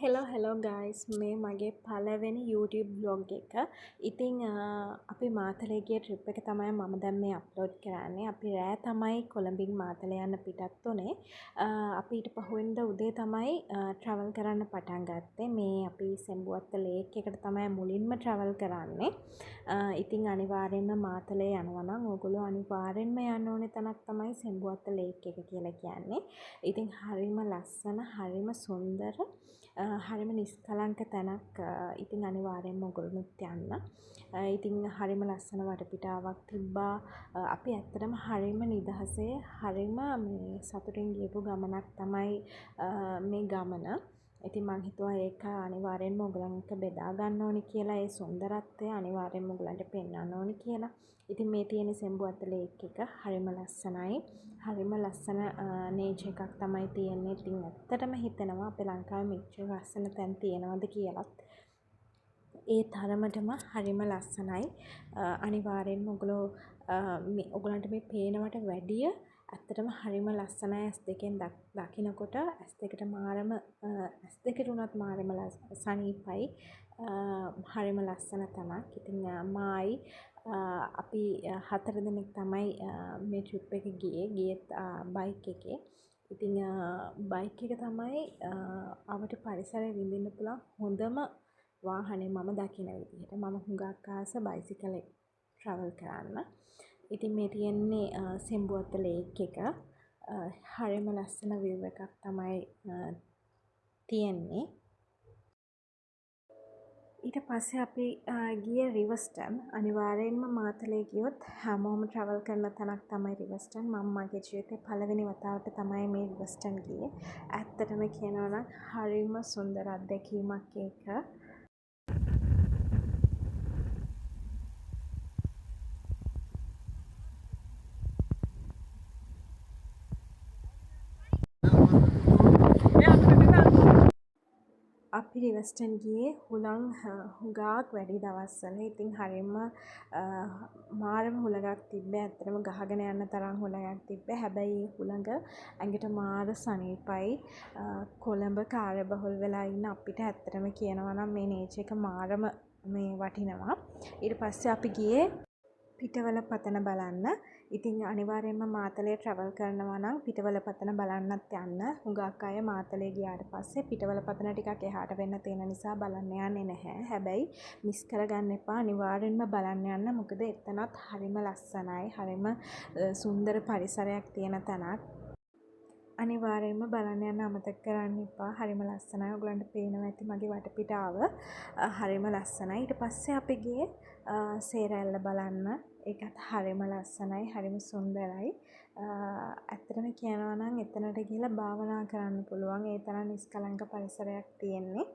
Hello guys මේ මගේ පළවෙනි YouTube බ්ලොග් එක. ඉතින් අපි මාතලේ ගිය ට්‍රිප් එක තමයි මම දැන් මේ අප්ලෝඩ් කරන්නේ. අපි රෑ තමයි කොළඹින් මාතලේ යන්න පිටත් වුණේ. අපි ඊට පහුවෙනිදා උදේ තමයි ට්‍රැවල් කරන්න පටන් ගත්තේ. මේ අපි සෙම්බුවත්ත ලේක් එකට තමයි මුලින්ම ට්‍රැවල් කරන්නේ. ඉතින් අනිවාර්යෙන්ම මාතලේ යනවා නම් ඕගොල්ලෝ අනිවාර්යෙන්ම යන්න ඕනේ තැනක් තමයි සෙම්බුවත්ත ලේක් එක කියලා කියන්නේ. ඉතින් හරිම ලස්සන, හරිම සුන්දර, හරිම නිස්කලංක තැනක්. ඉතින් අනිවාර්යෙන්ම ඔයගොල්ලොනුත් යන්න. ඉතින් හරිම ලස්සන වටපිටාවක් තිබ්බා. අපි ඇත්තටම හරිම නිදහසේ හරිම මේ සතුටින් ගියපු ගමනක් තමයි මේ ගමන. ඉතින් මං හිතුවා ඒක අනිවාර්යෙන්ම ඔයගලන් එක්ක බෙදා ගන්න ඕනි කියලා. ඒ සුන්දරත්වය අනිවාර්යෙන්ම ඔයගලන්ට පෙන්වන්න ඕනි කියලා. ඉතින් මේ තියෙන සෙම්බුවත්ත ලේක් එක හරිම ලස්සනයි. හරිම ලස්සන නේචර් එකක් තමයි තියෙන්නේ. ඉතින් ඇත්තටම හිතෙනවා අපේ ලංකාවේ මෙච්චර ලස්සන තැන් තියෙනවද කියලත්. ඒ තරමටම හරිම ලස්සනයි. අනිවාර්යෙන්ම ඔයගලන්ට මේ පේනවට වැඩිය ඇත්තටම හරිම ලස්සනයි. ඇස් දෙකෙන් දකිනකොට ඇස් දෙකට මාරම ඇස් දෙකට උනත් මාරම සනීපයි. හරිම ලස්සන තැනක්. ඉතින් මායි අපි 4 දෙනෙක් තමයි මේ ට්‍රිප් එක ගියෙත් බයික් එකේ. ඉතින් බයික් එක තමයි අවට පරිසරය විඳින්න පුළුවන් හොඳම වාහනේ මම දකින විදිහට. මම හුඟක් ආස බයිසිකල් ට්‍රැවල් කරන්න. ඉතින් මේ තියෙන්නේ සෙම්බුවත්ත ලේක් එක. හරිම ලස්සන විව් එකක් තමයි තියෙන්නේ. ඊට පස්සේ අපි ගියේ රිවර්ස්ටන්. අනිවාර්යෙන්ම මාතලේ ගියොත් හැමෝම ට්‍රැවල් කරන තැනක් තමයි රිවර්ස්ටන්. මම මගේ ජීවිතේ පළවෙනි වතාවට තමයි මේ රිවර්ස්ටන් ගියේ. ඇත්තටම කියනවා නම් හරිම සුන්දර අත්දැකීමක් ඒක. අපි රිවර්ස්ටන් ගියේ හුඟක් වැඩි දවස්වල. ඉතින් හරිම මාරම හුළඟක් තිබ්බේ. ඇත්තටම ගහගෙන යන්න තරම් හුළඟක් තිබ්බේ. හැබැයි ඒ හුළඟ ඇඟට මාර සනීපයි. කොළඹ කාර්යබහුල වෙලා ඉන්න අපිට ඇත්තටම කියනවා නම් මේ නේචර් එක මාරම මේ වටිනවා. ඊට පස්සේ අපි ගියේ පිටවල පතන බලන්න. ඉතින් අනිවාර්යෙන්ම මාතලේ ට්‍රැවල් කරනවා නම් පිටවල පතන බලන්නත් යන්න. හුඟක් අය මාතලේ ගියාට පස්සේ පිටවල පතන ටිකක් එහාට වෙන්න තියෙන නිසා බලන්න යන්නේ නැහැ. හැබැයි මිස් කරගන්න එපා. අනිවාර්යෙන්ම බලන්න යන්න. මොකද එතනත් හරිම ලස්සනයි. හරිම සුන්දර පරිසරයක් තියෙන තැනක්. අනිවාර්යෙන්ම බලන්න යන්න අමතක කරන්න එපා. හරිම ලස්සනයි. ඔයගලන්ට පේනවා ඇති මගේ වටපිටාව. හරිම ලස්සනයි. ඊට පස්සේ අපි ගියේ සේරැල්ල බලන්න. ඒකත් හරිම ලස්සනයි. හරිම සුන්දරයි. ඇත්තටම කියනවා නම් එතනට ගිහලා භාවනා කරන්න පුළුවන්. ඒ තරම් නිස්කලංක පරිසරයක් තියෙන්නේ.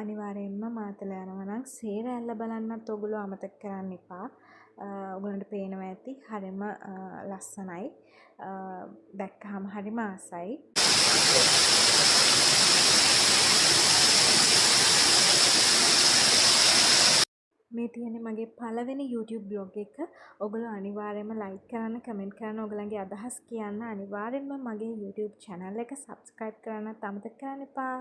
අනිවාර්යෙන්ම මාතල යනවා නම් සේරැල්ල බලන්නත් ඔයගොල්ලෝ අමතක කරන්න එපා. ඔයගලන්ට පේනවා ඇති හරිම ලස්සනයි. දැක්කහම හරිම ආසයි. මේ තියෙන්නේ මගේ පළවෙනි YouTube බ්ලොග් එක. ඔයගොල්ලෝ අනිවාර්යයෙන්ම ලයික් කරන්න, කමෙන්ට් කරන්න, ඔයගලන්ගේ අදහස් කියන්න. අනිවාර්යයෙන්ම මගේ YouTube channel එක subscribe කරන්නත් අමතක කරන්න එපා.